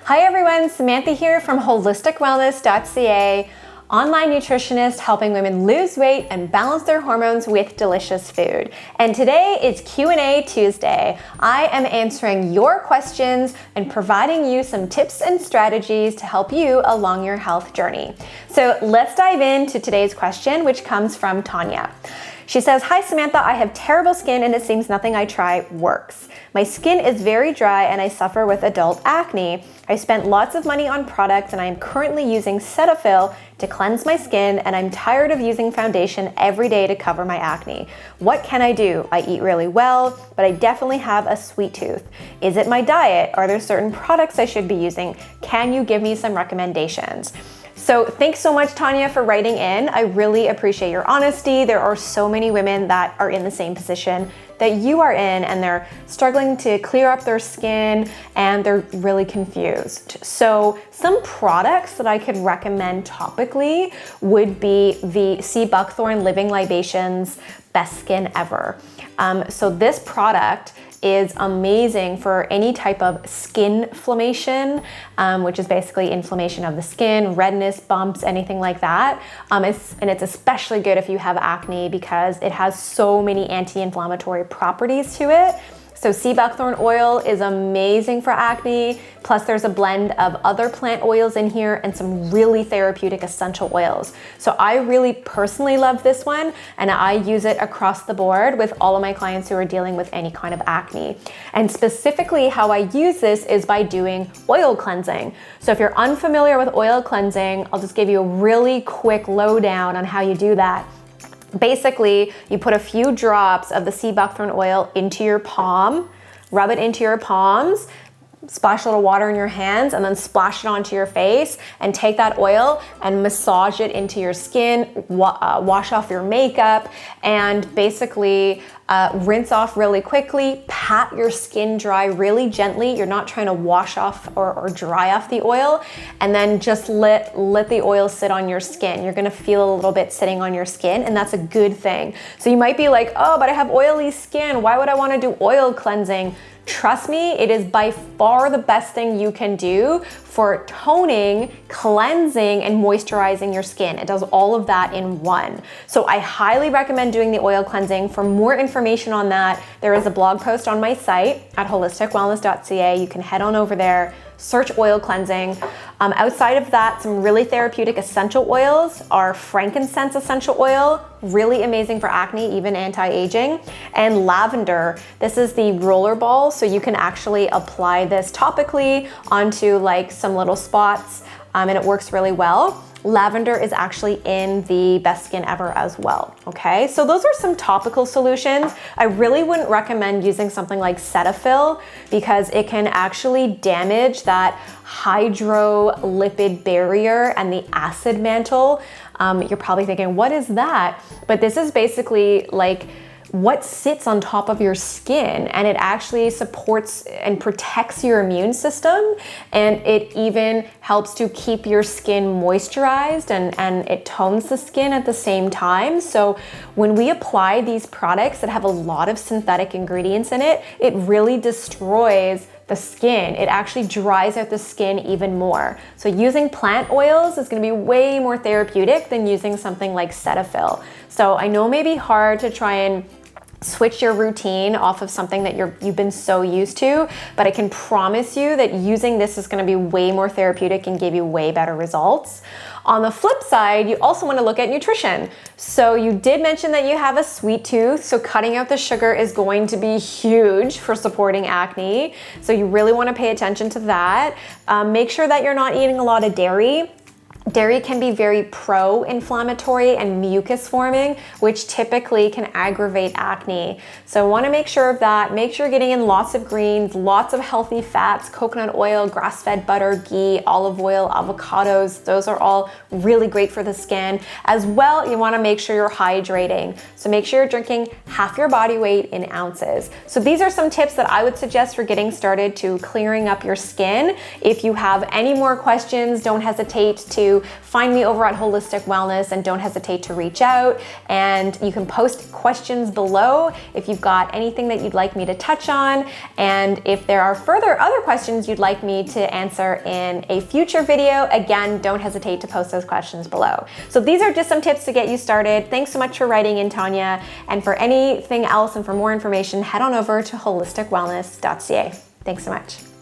Hi everyone, Samantha here from holisticwellness.ca, online nutritionist helping women lose weight and balance their hormones with delicious food. And today is Q&A Tuesday. I am answering your questions and providing you some tips and strategies to help you along your health journey. So let's dive into today's question, which comes from Tanya. She says, "Hi Samantha, I have terrible skin and it seems nothing I try works. My skin is very dry and I suffer with adult acne. I spent lots of money on products and I am currently using Cetaphil to cleanse my skin and I'm tired of using foundation every day to cover my acne. What can I do? I eat really well, but I definitely have a sweet tooth. Is it my diet? Are there certain products I should be using? Can you give me some recommendations?" So thanks so much, Tanya, for writing in. I really appreciate your honesty. There are so many women that are in the same position that you are in and they're struggling to clear up their skin and they're really confused. So some products that I could recommend topically would be the buckthorn Living Libations Best Skin Ever. So this product is amazing for any type of skin inflammation, which is basically inflammation of the skin, redness, bumps, anything like that. And it's especially good if you have acne because it has so many anti-inflammatory properties to it. So sea buckthorn oil is amazing for acne. Plus there's a blend of other plant oils in here and some really therapeutic essential oils. So I really personally love this one and I use it across the board with all of my clients who are dealing with any kind of acne. And specifically how I use this is by doing oil cleansing. So if you're unfamiliar with oil cleansing, I'll just give you a really quick lowdown on how you do that. Basically, you put a few drops of the sea buckthorn oil into your palm, rub it into your palms, splash a little water in your hands, and then splash it onto your face and take that oil and massage it into your skin, wash off your makeup, and basically rinse off really quickly, pat your skin dry really gently. You're not trying to wash off or dry off the oil, and then just let the oil sit on your skin. You're gonna feel a little bit sitting on your skin, and that's a good thing. So you might be like, oh, but I have oily skin. Why would I wanna do oil cleansing? Trust me, it is by far the best thing you can do for toning, cleansing, and moisturizing your skin. It does all of that in one. So I highly recommend doing the oil cleansing. For more information on that, there is a blog post on my site at holisticwellness.ca. You can head on over there, search oil cleansing. Outside of that, some really therapeutic essential oils are frankincense essential oil, really amazing for acne, even anti-aging, and lavender. This is the roller ball, so you can actually apply this topically onto like some little spots, and it works really well. Lavender is actually in the Best Skin Ever as well, okay? So those are some topical solutions. I really wouldn't recommend using something like Cetaphil because it can actually damage that hydrolipid barrier and the acid mantle. You're probably thinking, what is that? But this is basically like what sits on top of your skin, and it actually supports and protects your immune system, and it even helps to keep your skin moisturized and it tones the skin at the same time. So when we apply these products that have a lot of synthetic ingredients in it, it really destroys the skin. It actually dries out the skin even more. So using plant oils is gonna be way more therapeutic than using something like Cetaphil. So I know it may be hard to try and switch your routine off of something that you've been so used to, but I can promise you that using this is gonna be way more therapeutic and give you way better results. On the flip side, you also wanna look at nutrition. So you did mention that you have a sweet tooth, so cutting out the sugar is going to be huge for supporting acne. So you really wanna pay attention to that. Make sure that you're not eating a lot of dairy. Dairy can be very pro-inflammatory and mucus forming, which typically can aggravate acne. So I wanna make sure of that. Make sure you're getting in lots of greens, lots of healthy fats, coconut oil, grass-fed butter, ghee, olive oil, avocados. Those are all really great for the skin. As well, you wanna make sure you're hydrating. So make sure you're drinking half your body weight in ounces. So these are some tips that I would suggest for getting started to clearing up your skin. If you have any more questions, don't hesitate to find me over at Holistic Wellness, and don't hesitate to reach out. And you can post questions below if you've got anything that you'd like me to touch on. And if there are other questions you'd like me to answer in a future video, again, don't hesitate to post those questions below. So these are just some tips to get you started. Thanks so much for writing in, Tanya. And for anything else and for more information, head on over to holisticwellness.ca. Thanks so much.